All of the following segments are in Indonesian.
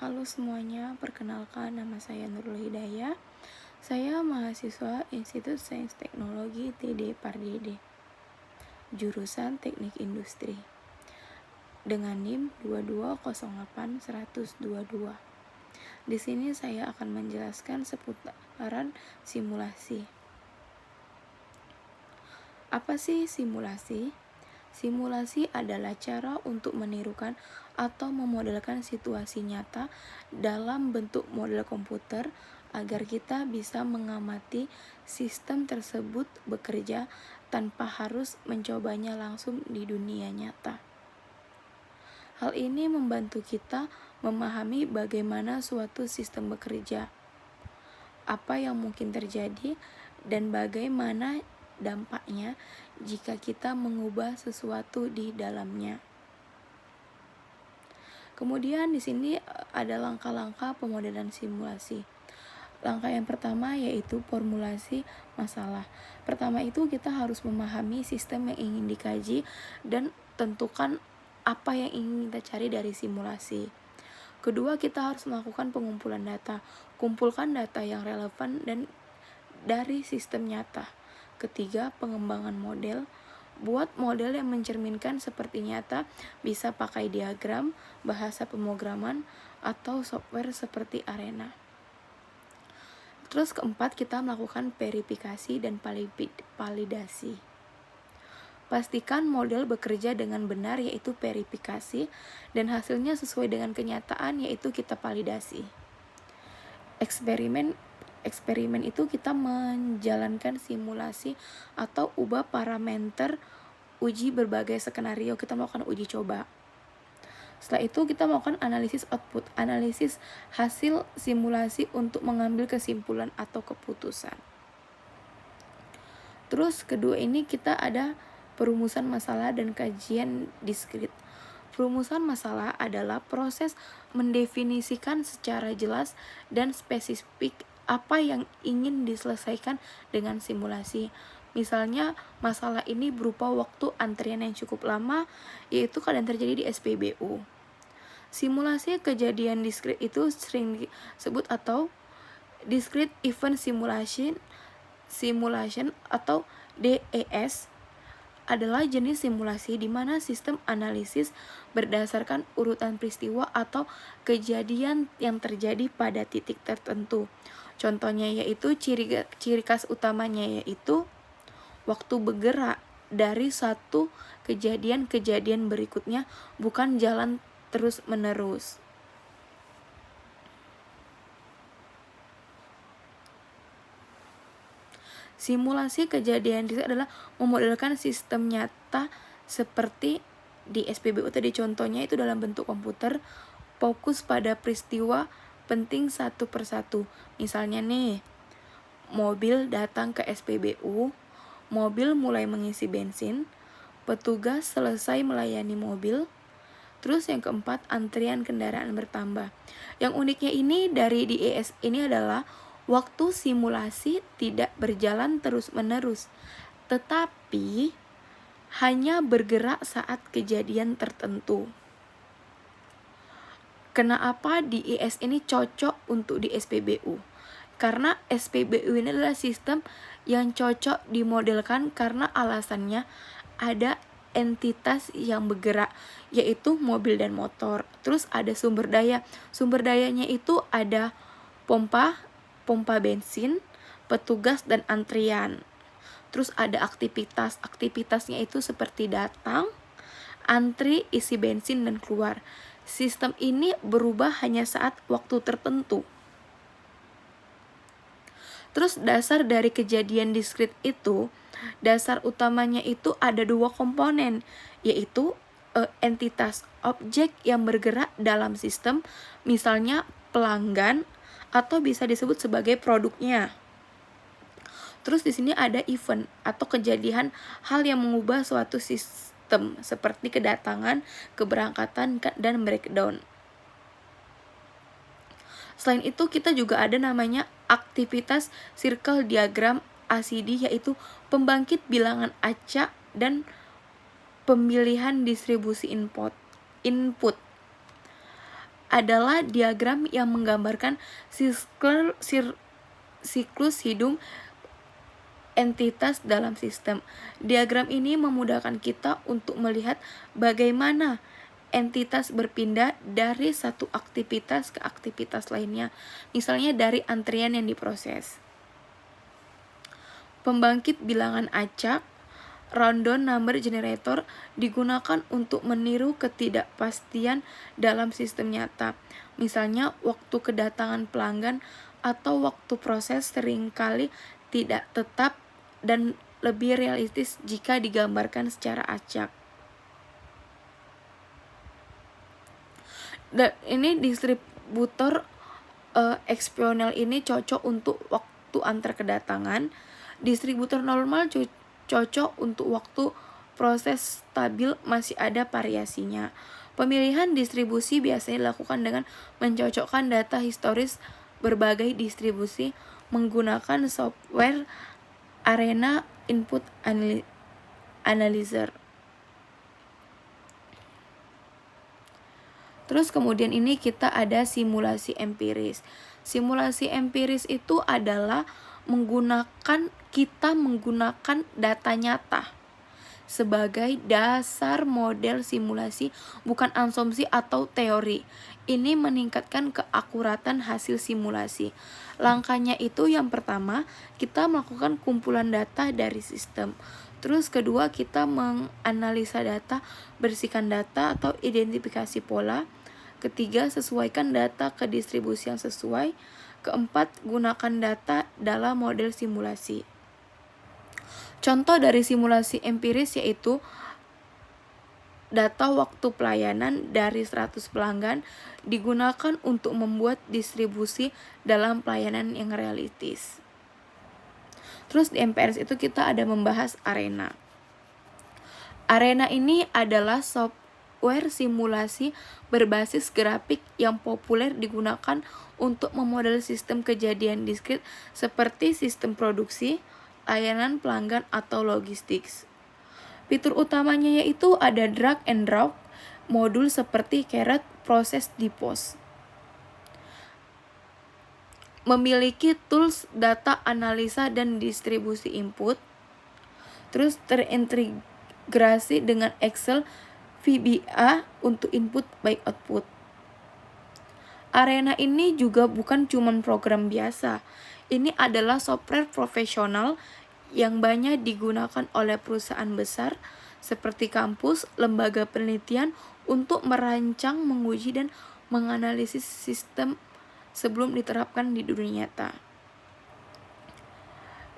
Halo semuanya, perkenalkan nama saya Nurul Hidayah. Saya mahasiswa Institut Sains Teknologi TD Pardede, jurusan Teknik Industri, dengan NIM 2208122. Di sini saya akan menjelaskan seputaran simulasi. Apa sih simulasi? Simulasi adalah cara untuk menirukan atau memodelkan situasi nyata dalam bentuk model komputer agar kita bisa mengamati sistem tersebut bekerja tanpa harus mencobanya langsung di dunia nyata. Hal ini membantu kita memahami bagaimana suatu sistem bekerja, apa yang mungkin terjadi, dan bagaimana dampaknya jika kita mengubah sesuatu di dalamnya. Kemudian di sini ada langkah-langkah pemodelan simulasi. Langkah yang pertama yaitu formulasi masalah. Pertama itu kita harus memahami sistem yang ingin dikaji dan tentukan apa yang ingin kita cari dari simulasi. Kedua, kita harus melakukan pengumpulan data. Kumpulkan data yang relevan dan dari sistem nyata. Ketiga, pengembangan model. Buat model yang mencerminkan seperti nyata, bisa pakai diagram, bahasa pemrograman, atau software seperti Arena. Terus keempat, kita melakukan verifikasi dan validasi. Pastikan model bekerja dengan benar, yaitu verifikasi, dan hasilnya sesuai dengan kenyataan, yaitu kita validasi. Eksperimen itu kita menjalankan simulasi atau ubah parameter uji berbagai skenario, kita melakukan uji coba. Setelah itu kita melakukan analisis output, analisis hasil simulasi untuk mengambil kesimpulan atau keputusan. Terus kedua ini kita ada perumusan masalah dan kajian diskrit. Perumusan masalah adalah proses mendefinisikan secara jelas dan spesifik apa yang ingin diselesaikan dengan simulasi. Misalnya, masalah ini berupa waktu antrian yang cukup lama, yaitu kadang terjadi di SPBU. Simulasi kejadian diskrit itu sering disebut atau Discrete Event Simulation atau DES adalah jenis simulasi di mana sistem analisis berdasarkan urutan peristiwa atau kejadian yang terjadi pada titik tertentu. Contohnya yaitu ciri khas utamanya yaitu waktu bergerak dari satu kejadian berikutnya, bukan jalan terus-menerus. Simulasi kejadian itu adalah memodelkan sistem nyata seperti di SPBU tadi, contohnya itu dalam bentuk komputer, fokus pada peristiwa penting satu persatu. Misalnya nih, mobil datang ke SPBU, mobil mulai mengisi bensin, petugas selesai melayani mobil. Terus yang keempat, antrian kendaraan bertambah. Yang uniknya ini dari DES ini adalah waktu simulasi tidak berjalan terus-menerus, tetapi hanya bergerak saat kejadian tertentu. Kenapa DES ini cocok untuk di SPBU? Karena SPBU ini adalah sistem yang cocok dimodelkan karena alasannya ada entitas yang bergerak, yaitu mobil dan motor. Terus ada sumber daya. Sumber dayanya itu ada pompa bensin, petugas, dan antrian. Terus ada aktivitasnya itu seperti datang, antri, isi bensin, dan keluar. Sistem ini berubah hanya saat waktu tertentu. Terus dasar dari kejadian diskrit itu, dasar utamanya itu ada dua komponen, yaitu entitas objek yang bergerak dalam sistem, misalnya pelanggan, atau bisa disebut sebagai produknya. Terus di sini ada event atau kejadian hal yang mengubah suatu sistem seperti kedatangan, keberangkatan, dan breakdown. Selain itu kita juga ada namanya aktivitas circle diagram ACD, yaitu pembangkit bilangan acak dan pemilihan distribusi input. adalah diagram yang menggambarkan siklus hidup entitas dalam sistem. Diagram ini memudahkan kita untuk melihat bagaimana entitas berpindah dari satu aktivitas ke aktivitas lainnya, misalnya dari antrian yang diproses. Pembangkit bilangan acak, random number generator, digunakan untuk meniru ketidakpastian dalam sistem nyata. Misalnya, waktu kedatangan pelanggan atau waktu proses seringkali tidak tetap dan lebih realistis jika digambarkan secara acak. Dan ini distributor eksponensial ini cocok untuk waktu antar kedatangan. Distributor normal cocok untuk waktu proses stabil masih ada variasinya. Pemilihan distribusi biasanya dilakukan dengan mencocokkan data historis berbagai distribusi menggunakan software Arena Input Analyzer. Terus kemudian ini kita ada simulasi empiris. Simulasi empiris itu adalah kita menggunakan data nyata sebagai dasar model simulasi, bukan asumsi atau teori. Ini meningkatkan keakuratan hasil simulasi. Langkahnya itu yang pertama, kita melakukan kumpulan data dari sistem. Terus kedua, kita menganalisa data, bersihkan data atau identifikasi pola. Ketiga, sesuaikan data ke distribusi yang sesuai. Keempat, gunakan data dalam model simulasi. Contoh dari simulasi empiris yaitu data waktu pelayanan dari 100 pelanggan digunakan untuk membuat distribusi dalam pelayanan yang realistis. Terus di MPRS itu kita ada membahas Arena. Arena ini adalah software simulasi berbasis grafik yang populer digunakan untuk memodel sistem kejadian diskrit seperti sistem produksi, layanan pelanggan atau logistik. Fitur utamanya yaitu ada drag and drop modul seperti caret proses di pos. Memiliki tools data analisa dan distribusi input. Terus terintegrasi dengan Excel VBA untuk input by output. Arena ini juga bukan cuma program biasa. Ini adalah software profesional yang banyak digunakan oleh perusahaan besar seperti kampus, lembaga penelitian untuk merancang, menguji, dan menganalisis sistem sebelum diterapkan di dunia nyata.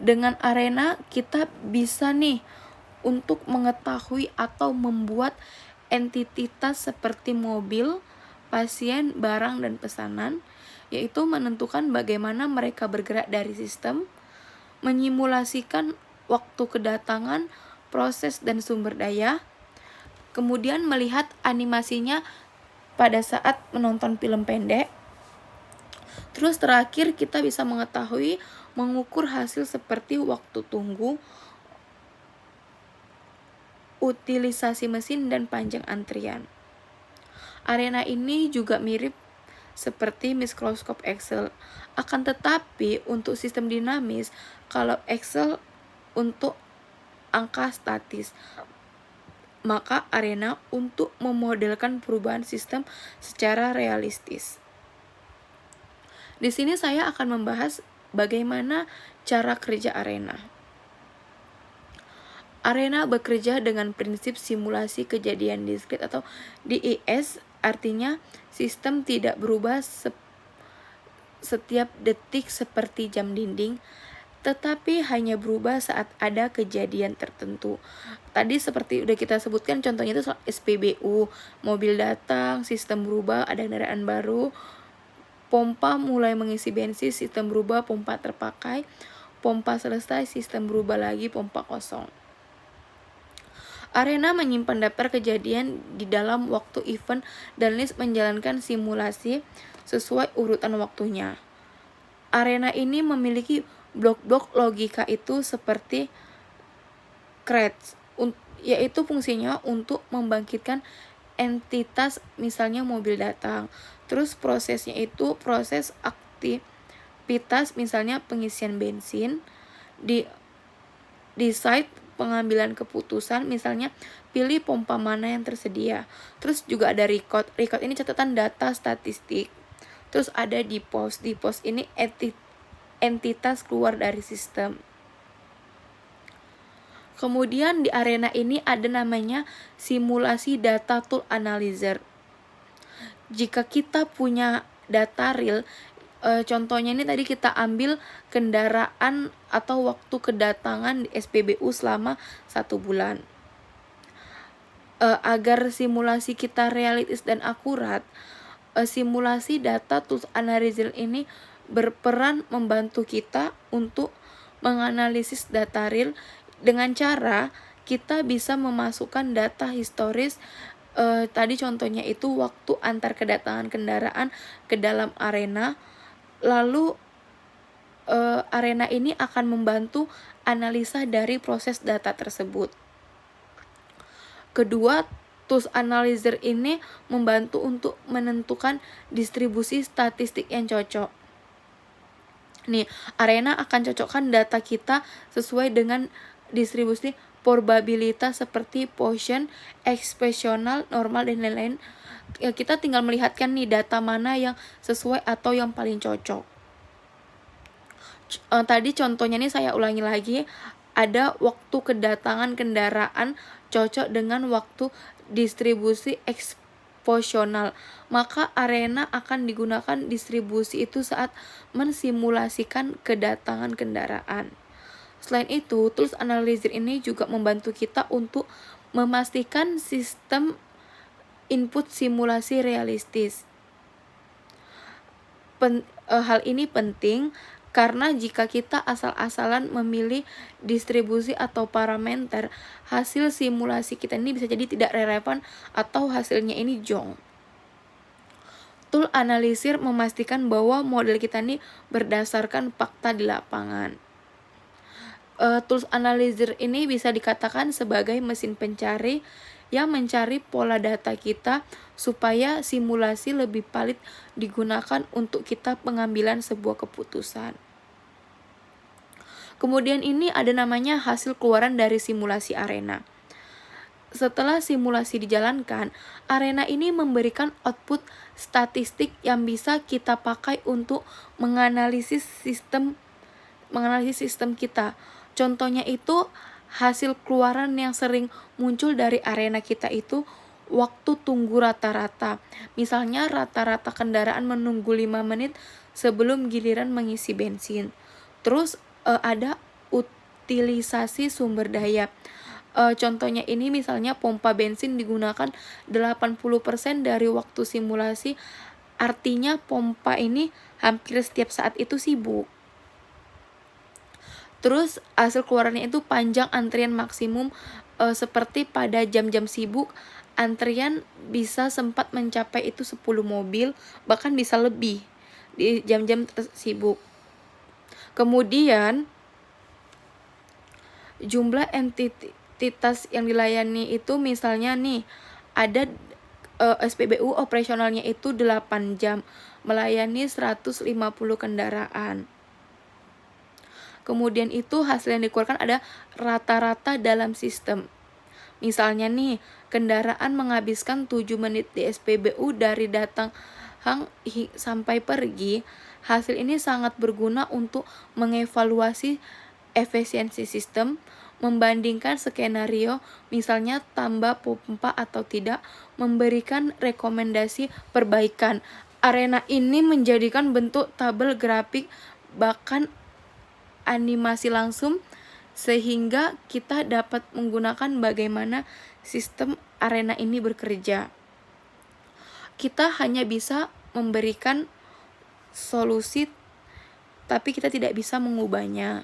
Dengan Arena kita bisa untuk mengetahui atau membuat entitas seperti mobil, pasien, barang, dan pesanan, yaitu menentukan bagaimana mereka bergerak dari sistem, menyimulasikan waktu kedatangan, proses, dan sumber daya, kemudian melihat animasinya pada saat menonton film pendek. Terus terakhir kita bisa mengetahui mengukur hasil seperti waktu tunggu, utilisasi mesin, dan panjang antrian. Arena ini juga mirip seperti mikroskop Excel. Akan tetapi untuk sistem dinamis, kalau Excel untuk angka statis, maka Arena untuk memodelkan perubahan sistem secara realistis. Di sini saya akan membahas bagaimana cara kerja Arena. Arena bekerja dengan prinsip simulasi kejadian diskrit atau DIS, artinya sistem tidak berubah setiap detik seperti jam dinding, tetapi hanya berubah saat ada kejadian tertentu. Tadi seperti udah kita sebutkan contohnya itu SPBU, mobil datang, sistem berubah, ada kendaraan baru, pompa mulai mengisi bensin, sistem berubah, pompa terpakai, pompa selesai, sistem berubah lagi, pompa kosong. Arena menyimpan daftar kejadian di dalam waktu event dan list menjalankan simulasi sesuai urutan waktunya. Arena ini memiliki blok-blok logika itu seperti CRED, yaitu fungsinya untuk membangkitkan entitas, misalnya mobil datang. Terus prosesnya itu proses aktivitas, misalnya pengisian bensin, di site pengambilan keputusan, misalnya pilih pompa mana yang tersedia. Terus juga ada record ini catatan data statistik. Terus ada DPoS ini entitas keluar dari sistem. Kemudian di arena ini ada namanya simulasi data tool analyzer. Jika kita punya data real, contohnya ini tadi kita ambil kendaraan atau waktu kedatangan di SPBU selama 1 bulan. Agar simulasi kita realistis dan akurat, simulasi data tools analyzer ini berperan membantu kita untuk menganalisis data real dengan cara kita bisa memasukkan data historis. Tadi contohnya itu waktu antar kedatangan kendaraan ke dalam arena. Lalu arena ini akan membantu analisa dari proses data tersebut. Kedua, tools analyzer ini membantu untuk menentukan distribusi statistik yang cocok. Nih, arena akan cocokkan data kita sesuai dengan distribusi probabilitas seperti Poisson, eksponensial, normal, dan lain-lain. Kita tinggal melihatkan nih data mana yang sesuai atau yang paling cocok. Tadi contohnya nih saya ulangi lagi, ada waktu kedatangan kendaraan cocok dengan waktu distribusi eksponensial. Maka arena akan digunakan distribusi itu saat mensimulasikan kedatangan kendaraan. Selain itu, tools analyzer ini juga membantu kita untuk memastikan sistem input simulasi realistis. Hal ini penting karena jika kita asal-asalan memilih distribusi atau parameter, hasil simulasi kita ini bisa jadi tidak relevan atau hasilnya ini jong. Tool analyzer memastikan bahwa model kita ini berdasarkan fakta di lapangan. Tools analyzer ini bisa dikatakan sebagai mesin pencari yang mencari pola data kita supaya simulasi lebih valid digunakan untuk kita pengambilan sebuah keputusan. Kemudian ini ada namanya hasil keluaran dari simulasi arena. Setelah simulasi dijalankan, arena ini memberikan output statistik yang bisa kita pakai untuk menganalisis sistem kita. Contohnya itu hasil keluaran yang sering muncul dari arena kita itu waktu tunggu rata-rata. Misalnya rata-rata kendaraan menunggu 5 menit sebelum giliran mengisi bensin. Terus ada utilisasi sumber daya. Contohnya ini misalnya pompa bensin digunakan 80% dari waktu simulasi. Artinya pompa ini hampir setiap saat itu sibuk. Terus hasil keluarannya itu panjang antrian maksimum, seperti pada jam-jam sibuk antrian bisa sempat mencapai itu 10 mobil, bahkan bisa lebih di jam-jam sibuk. Kemudian jumlah entitas yang dilayani itu misalnya nih ada SPBU operasionalnya itu 8 jam melayani 150 kendaraan. Kemudian itu hasil yang dikeluarkan ada rata-rata dalam sistem. Misalnya nih, kendaraan menghabiskan 7 menit di SPBU dari datang sampai pergi. Hasil ini sangat berguna untuk mengevaluasi efisiensi sistem, membandingkan skenario, misalnya tambah pompa atau tidak, memberikan rekomendasi perbaikan. Arena ini menjadikan bentuk tabel grafik, bahkan animasi langsung, sehingga kita dapat menggunakan bagaimana sistem arena ini bekerja. Kita hanya bisa memberikan solusi, tapi kita tidak bisa mengubahnya.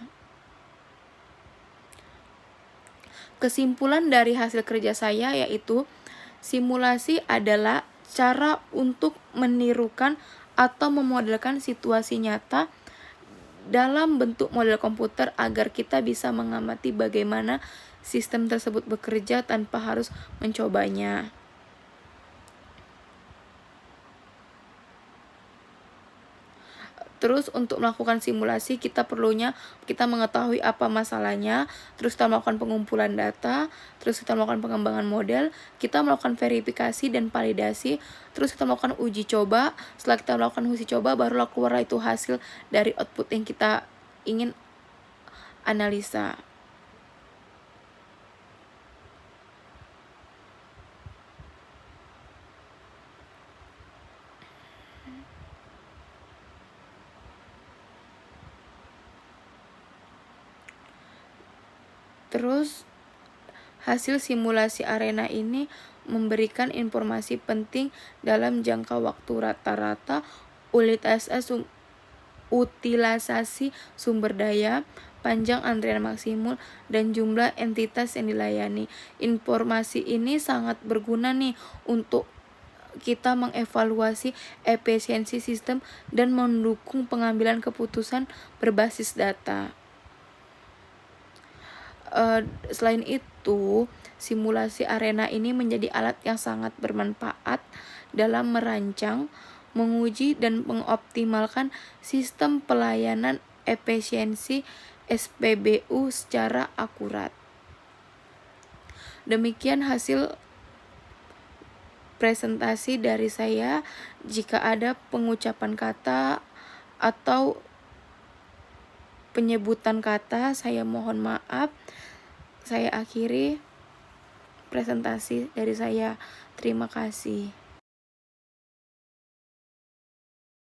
Kesimpulan dari hasil kerja saya yaitu simulasi adalah cara untuk menirukan atau memodelkan situasi nyata dalam bentuk model komputer agar kita bisa mengamati bagaimana sistem tersebut bekerja tanpa harus mencobanya. Terus untuk melakukan simulasi kita mengetahui apa masalahnya, terus kita melakukan pengumpulan data, terus kita melakukan pengembangan model, kita melakukan verifikasi dan validasi, terus kita melakukan uji coba. Setelah kita melakukan uji coba, barulah keluar itu hasil dari output yang kita ingin analisa. Terus hasil simulasi arena ini memberikan informasi penting dalam jangka waktu rata-rata, utilisasi sumber daya, panjang antrian maksimum, dan jumlah entitas yang dilayani. Informasi ini sangat berguna nih untuk kita mengevaluasi efisiensi sistem dan mendukung pengambilan keputusan berbasis data. Selain itu, simulasi arena ini menjadi alat yang sangat bermanfaat dalam merancang, menguji, dan mengoptimalkan sistem pelayanan efisiensi SPBU secara akurat. Demikian hasil presentasi dari saya. Jika ada pengucapan kata atau penyebutan kata, saya mohon maaf. Saya akhiri presentasi dari saya. Terima kasih.